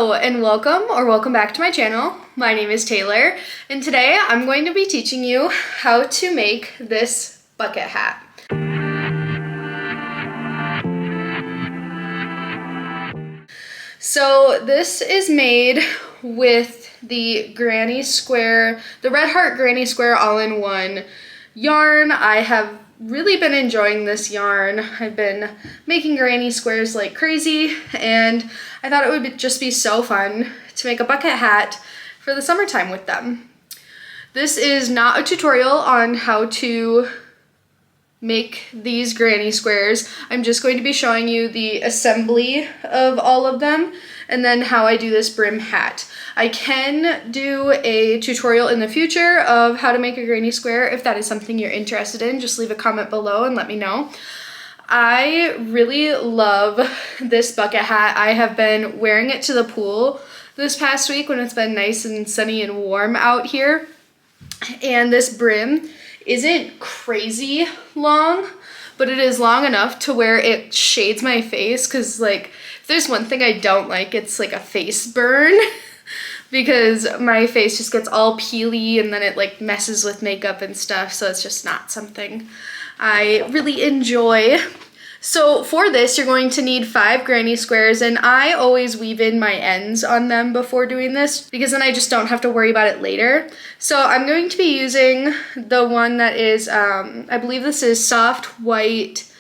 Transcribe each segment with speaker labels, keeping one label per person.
Speaker 1: Hello and welcome back to my channel. My name is Taylor and today I'm going to be teaching you how to make this bucket hat. So this is made with the Granny Square, the Red Heart Granny Square all-in-one yarn. I have really been enjoying this yarn. I've been making granny squares like crazy and I thought it would just be so fun to make a bucket hat for the summertime with them. This is not a tutorial on how to make these granny squares. I'm just going to be showing you the assembly of all of them and then how I do this brim hat. I can do a tutorial in the future of how to make a granny square. If that is something you're interested in, just leave a comment below and let me know. I really love this bucket hat. I have been wearing it to the pool this past week when it's been nice and sunny and warm out here. And this brim isn't crazy long, but it is long enough to where it shades my face, because like if there's one thing I don't like, it's like a face burn because my face just gets all peely and then it like messes with makeup and stuff, so it's just not something I really enjoy. So for this, you're going to need 5 granny squares, and I always weave in my ends on them before doing this because then I just don't have to worry about it later. So I'm going to be using the one that is, I believe this is Soft White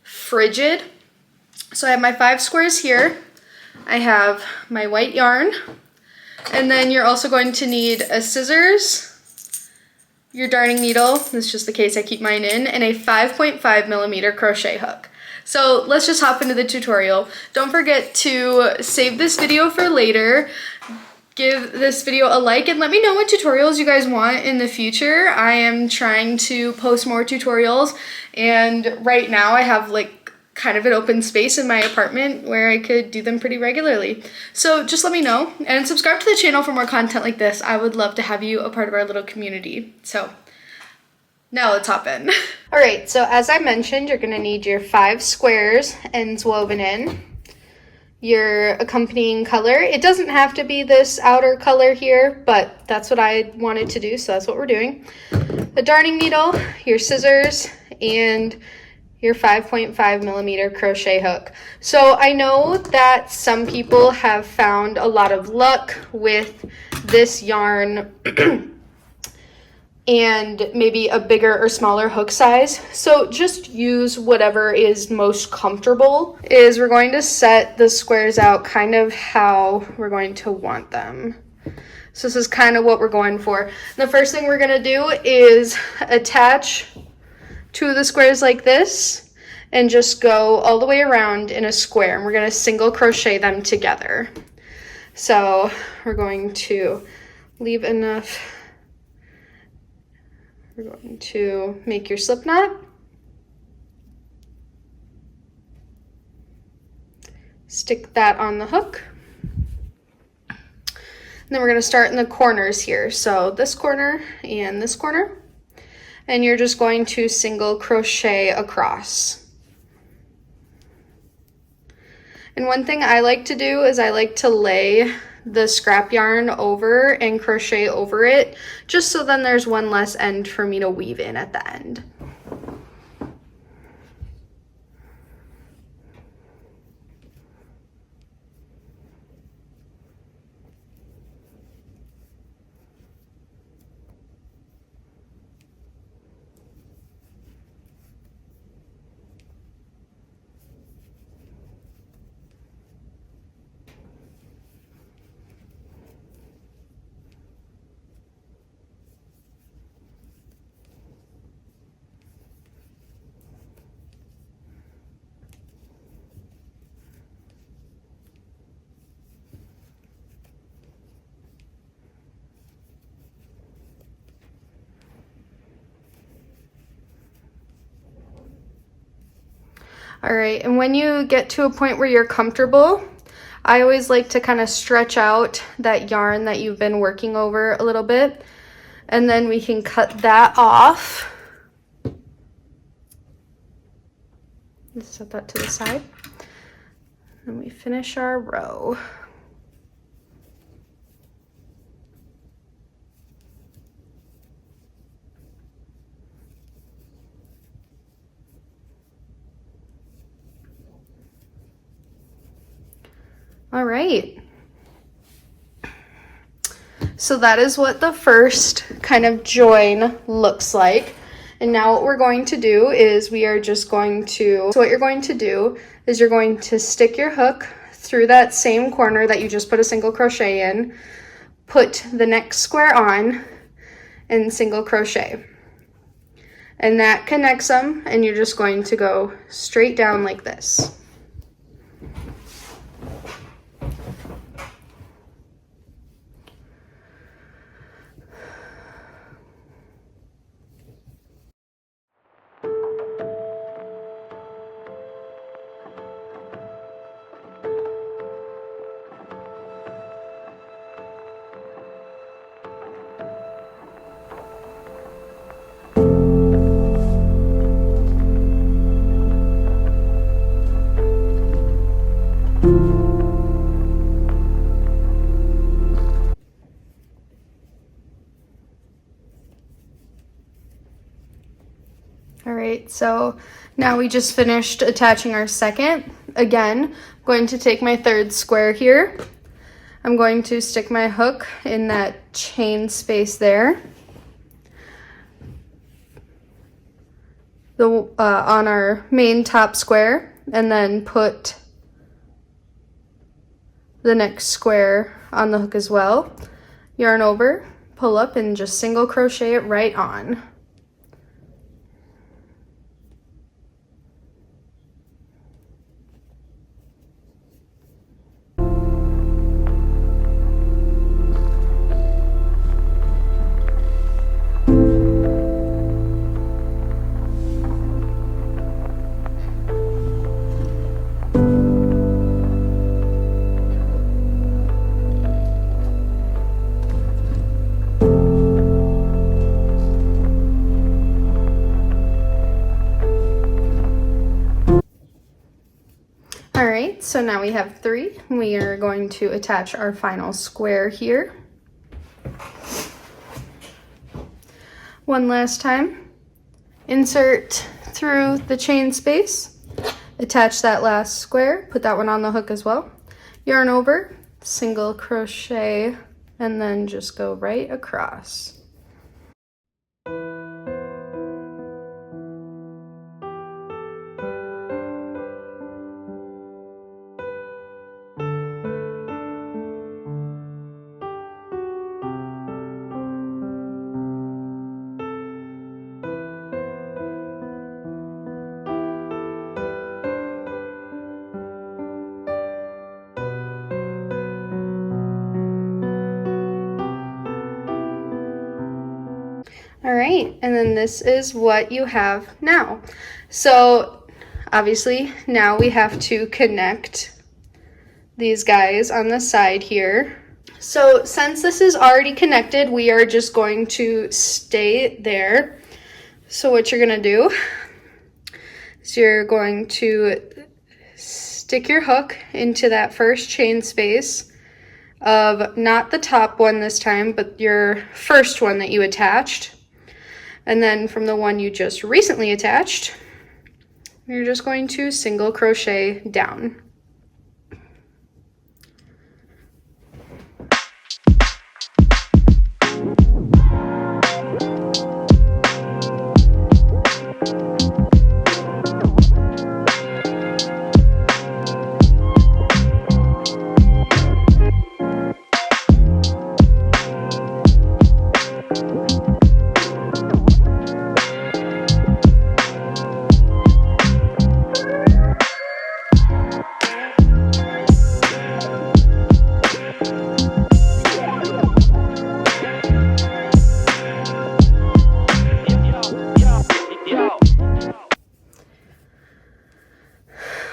Speaker 1: Frigid. So I have my 5 squares here. I have my white yarn, and then you're also going to need a scissors, your darning needle, this is just the case I keep mine in, and a 5.5 millimeter crochet hook. So let's just hop into the tutorial. Don't forget to save this video for later. Give this video a like and let me know what tutorials you guys want in the future. I am trying to post more tutorials, and right now I have like kind of an open space in my apartment where I could do them pretty regularly. So just let me know and subscribe to the channel for more content like this. I would love to have you a part of our little community. So now let's hop in. All right, so as I mentioned, you're gonna need your 5 squares, ends woven in, your accompanying color. It doesn't have to be this outer color here, but that's what I wanted to do, so that's what we're doing. A darning needle, your scissors, and your 5.5 millimeter crochet hook. So I know that some people have found a lot of luck with this yarn and maybe a bigger or smaller hook size. So just use whatever is most comfortable. We're going to set the squares out kind of how we're going to want them. So this is kind of what we're going for. The first thing we're gonna do is attach 2 of the squares like this and just go all the way around in a square, and we're gonna single crochet them together. So we're going to leave enough. We're going to make your slip knot. Stick that on the hook. And then we're going to start in the corners here. So this corner and this corner. And you're just going to single crochet across. And one thing I like to do is I like to lay the scrap yarn over and crochet over it, just so then there's one less end for me to weave in at the end. All right, and when you get to a point where you're comfortable, I always like to kind of stretch out that yarn that you've been working over a little bit, and then we can cut that off. Let's set that to the side. And we finish our row. All right. So that is what the first kind of join looks like. And now what we're going to do is so what you're going to do is you're going to stick your hook through that same corner that you just put a single crochet in, put the next square on, and single crochet. And that connects them, and you're just going to go straight down like this. All right, so now we just finished attaching our second. Again, I'm going to take my third square here. I'm going to stick my hook in that chain space there. On our main top square, and then put the next square on the hook as well. Yarn over, pull up, and just single crochet it right on. All right, so now we have 3. We are going to attach our final square here. One last time, insert through the chain space, attach that last square, put that one on the hook as well, yarn over, single crochet, and then just go right across. All right, and then this is what you have now. So obviously now we have to connect these guys on the side here. So since this is already connected, we are just going to stay there. So what you're gonna do is you're going to stick your hook into that first chain space of not the top one this time, but your first one that you attached. And then from the one you just recently attached, you're just going to single crochet down.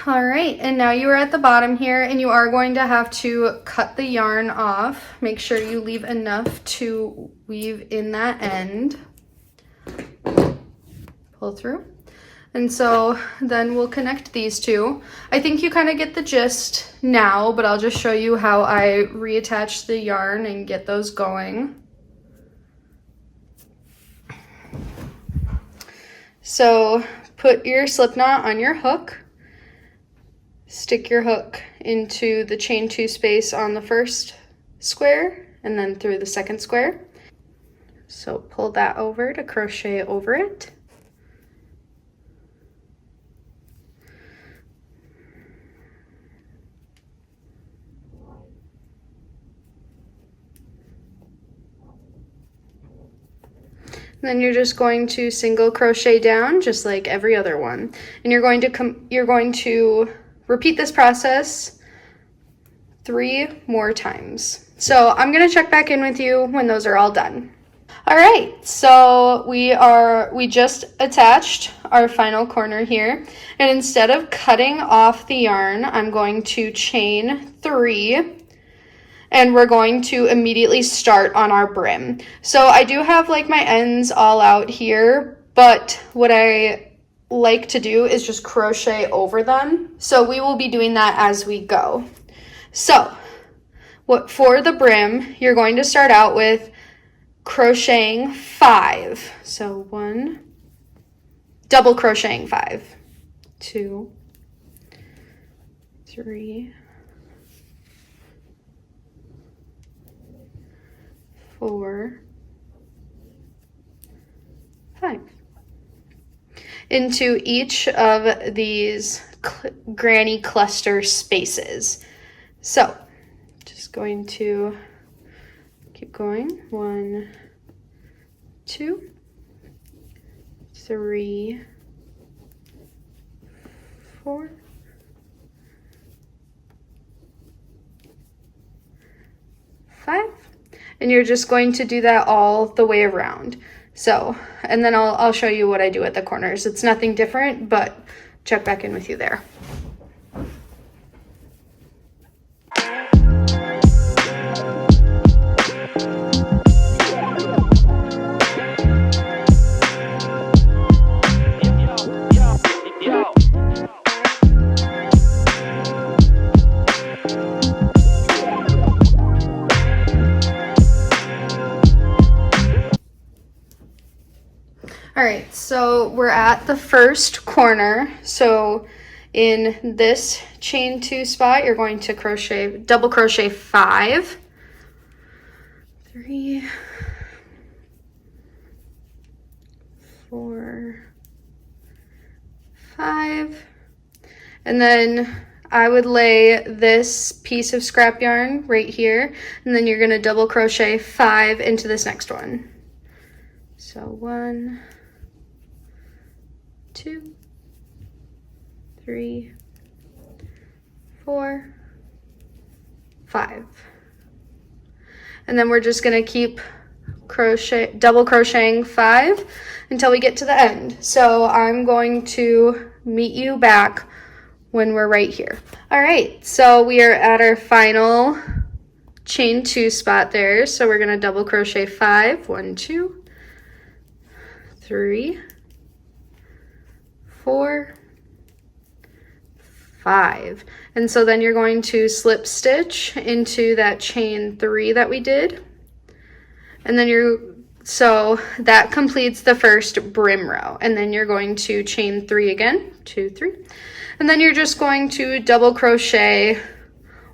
Speaker 1: All right, and now you are at the bottom here, and you are going to have to cut the yarn off. Make sure you leave enough to weave in that end. Pull through. And so then we'll connect these two. I think you kind of get the gist now, but I'll just show you how I reattach the yarn and get those going. So put your slip knot on your hook. stick your hook into the chain 2 space on the first square and then through the second square. So pull that over to crochet over it. Then you're just going to single crochet down just like every other one. And you're going to repeat this process 3 more times. So I'm going to check back in with you when those are all done. All right, so we just attached our final corner here, and instead of cutting off the yarn, I'm going to chain 3, and we're going to immediately start on our brim. So I do have like my ends all out here, but what I like to do is just crochet over them. So we will be doing that as we go. So for the brim, you're going to start out with crocheting 5. So 1, double crocheting 5, 2, 3, 4, 5. Into each of these granny cluster spaces. So just going to keep going. 1, 2, 3, 4, 5. And you're just going to do that all the way around. So, and then I'll show you what I do at the corners. It's nothing different, but check back in with you there. All right, so we're at the first corner. So in this chain 2 spot, you're going to double crochet 5, 3, 4, 5, and then I would lay this piece of scrap yarn right here, and then you're going to double crochet 5 into this next one. So 1, 2, 3, 4, 5. And then we're just going to keep double crocheting 5 until we get to the end. So I'm going to meet you back when we're right here. All right, so we are at our final chain 2 spot there. So we're going to double crochet 5, 1, 2, 3, 4, 5. And so then you're going to slip stitch into that chain 3 that we did. And then so that completes the first brim row. And then you're going to chain 3 again, 2, 3. And then you're just going to double crochet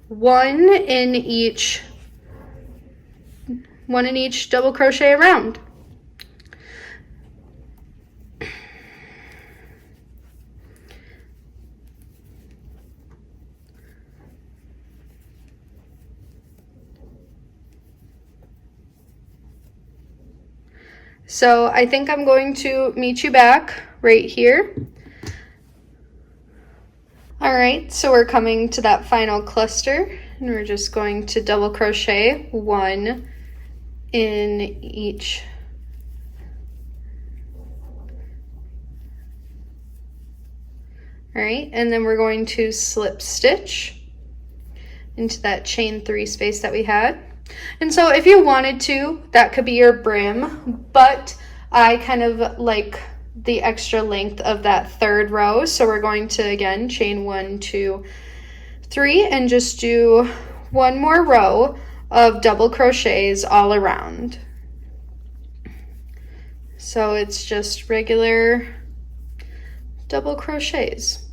Speaker 1: one in each double crochet around. So I think I'm going to meet you back right here. All right, so we're coming to that final cluster, and we're just going to double crochet 1 in each. All right, and then we're going to slip stitch into that chain 3 space that we had. And so if you wanted to, that could be your brim, but I kind of like the extra length of that third row. So we're going to, again, chain 1, 2, 3, and just do one more row of double crochets all around. So it's just regular double crochets.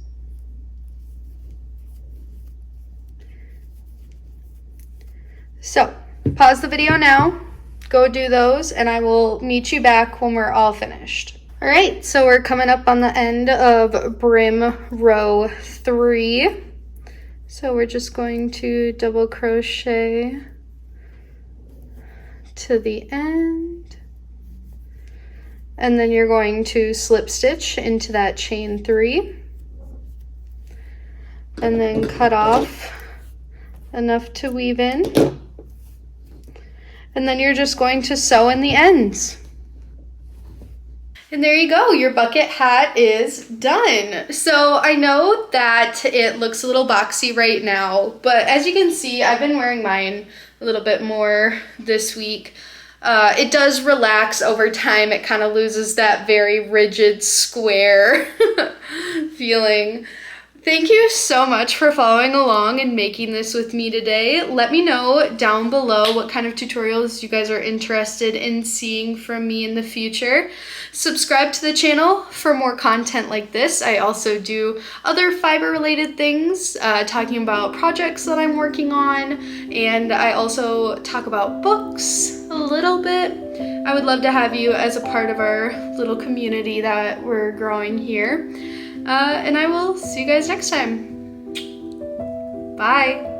Speaker 1: So pause the video now, go do those, and I will meet you back when we're all finished. All right, so we're coming up on the end of brim row 3. So we're just going to double crochet to the end, and then you're going to slip stitch into that chain 3, and then cut off enough to weave in, and then you're just going to sew in the ends. And there you go, your bucket hat is done. So I know that it looks a little boxy right now, but as you can see, I've been wearing mine a little bit more this week. It does relax over time. It kind of loses that very rigid square feeling. Thank you so much for following along and making this with me today. Let me know down below what kind of tutorials you guys are interested in seeing from me in the future. Subscribe to the channel for more content like this. I also do other fiber related things, talking about projects that I'm working on, and I also talk about books a little bit. I would love to have you as a part of our little community that we're growing here. And I will see you guys next time. Bye.